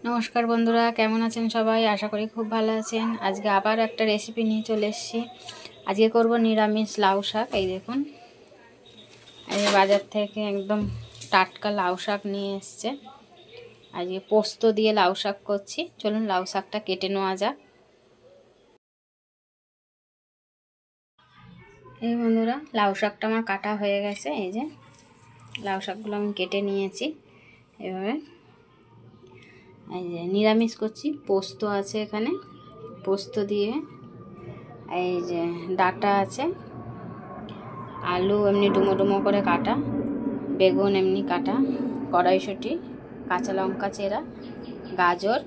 নমস্কার বন্ধুরা, কেমন আছেন সবাই? আশা করি খুব ভালো আছেন। আজকে আবার একটা রেসিপি নিয়ে চলে এসেছি। আজকে করব নিরামিষ লাউ শাক। এই দেখুন, এই বাজার থেকে একদম টাটকা লাউ শাক নিয়ে এসছে। আজকে পোস্ত দিয়ে লাউ শাক করছি। চলুন লাউ শাকটা কেটে নেওয়া যাক। এই বন্ধুরা, লাউ শাকটা আমার কাটা হয়ে গেছে। এই যে লাউ শাকগুলো আমি কেটে নিয়েছি এভাবে। এই যে নিরামিষ করছি, পোস্ত আছে এখানে। পোস্ত দিয়ে এই যে ডাঁটা আছে, আলু এমনি ডুমো ডুমো করে কাটা, বেগুন এমনি কাটা, কড়াইশুঁটি, কাঁচা লঙ্কা চেরা, গাজর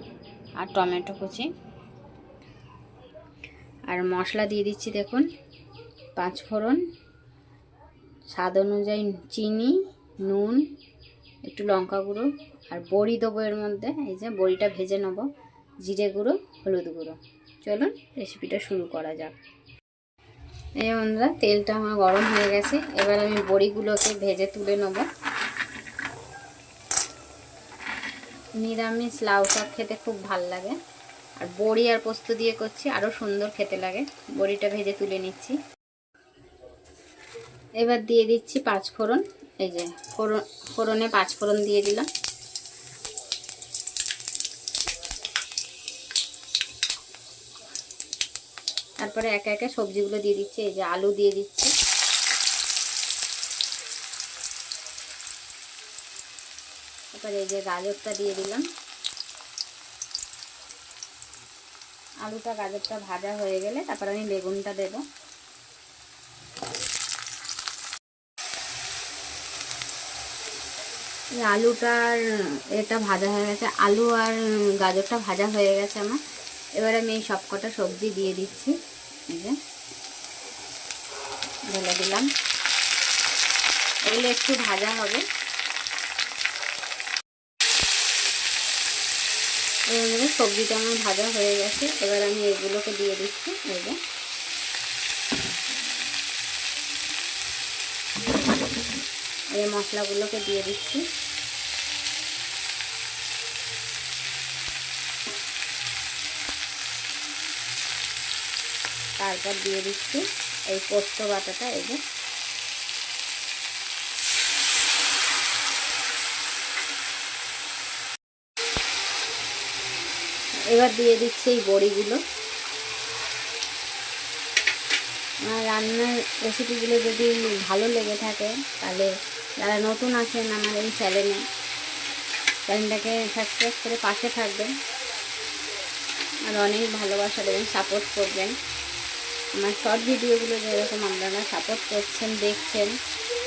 আর টমেটো কুচি। আর মশলা দিয়ে দিচ্ছি দেখুন, 5 ফোড়ন, স্বাদ অনুযায়ী চিনি, নুন, একটু লঙ্কা গুঁড়ো আর বড়ি দেবো এর মধ্যে। এই যে বড়িটা ভেজে নেব, জিরে গুঁড়ো, হলুদ গুঁড়ো। চলুন রেসিপিটা শুরু করা যাক। এই বন্ধুরা, তেলটা আমার গরম হয়ে গেছে। এবার আমি বড়িগুলোকে ভেজে তুলে নেব। নিরামিষ লাউ শাক খেতে খুব ভাল লাগে, আর বড়ি আর পোস্ত দিয়ে করছি, আরও সুন্দর খেতে লাগে। বড়িটা ভেজে তুলে নিচ্ছি। এবার দিয়ে দিচ্ছি 5 ফোড়ন। এই যে ফোড়নে 5 ফোড়ন দিয়ে দিলাম। তারপরে একে একে সবজিগুলো দিয়ে দিচ্ছি। এই যে আলু দিয়ে দিচ্ছি, তারপরে এই যে গাজরটা দিয়ে দিলাম। আলুটা গাজরটা ভাজা হয়ে গেলে তারপর আমি বেগুনটা দেব। আলুটার এটা ভাজা হয়ে গেছে, আলু আর গাজরটা ভাজা হয়ে গেছে আমার। এবার আমি এই সবকটা সবজি দিয়ে দিচ্ছি। এই যে ঢেলে দিলাম। এগুলো একটু ভাজা হবে। এবার সবজিটা আমার ভাজা হয়ে গেছে। এবার আমি এগুলোকে দিয়ে দিচ্ছি। এই যে এই মশলাগুলোকে দিয়ে দিচ্ছি। তারপর দিয়ে দিচ্ছি এই পোস্ত বাটাটা। এই যে এবার দিয়ে দিচ্ছি এই বড়িগুলো। আমার রান্নার রেসিপিগুলো যদি ভালো লেগে থাকে, তাহলে যারা নতুন আছেন আমার এই চ্যানেলটাকে সাবস্ক্রাইব করে পাশে থাকবেন, আর অনেক ভালোবাসা দেবেন, সাপোর্ট করবেন। আমার শর্ট ভিডিওগুলো যেরকম আপনারা সাপোর্ট করছেন, দেখছেন,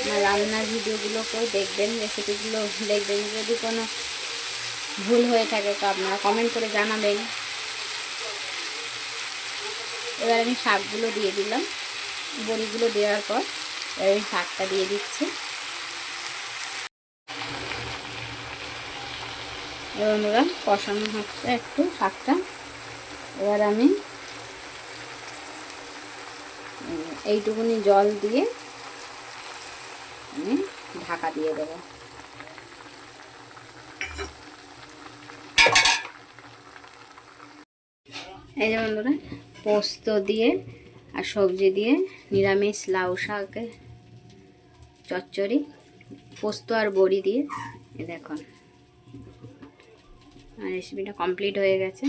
আমার রান্নার ভিডিওগুলোকেও দেখবেন, রেসিপিগুলো দেখবেন। যদি কোনো ভুল হয়ে থাকে তো আপনারা কমেন্ট করে জানাবেন। এবার আমি শাকগুলো দিয়ে দিলাম। বড়িগুলো দেওয়ার পর এবার আমি শাকটা দিয়ে দিচ্ছি। এবার আমরা কষানো হচ্ছে একটু শাকটা। এবার আমি এইটুকুনি জল দিয়ে আমি ঢাকা দিয়ে দেবো। এই যে বন্ধুরা, পোস্ত দিয়ে আর সবজি দিয়ে নিরামিষ লাউ শাক চচ্চড়ি, পোস্ত আর বড়ি দিয়ে। দেখুন রেসিপিটা কমপ্লিট হয়ে গেছে।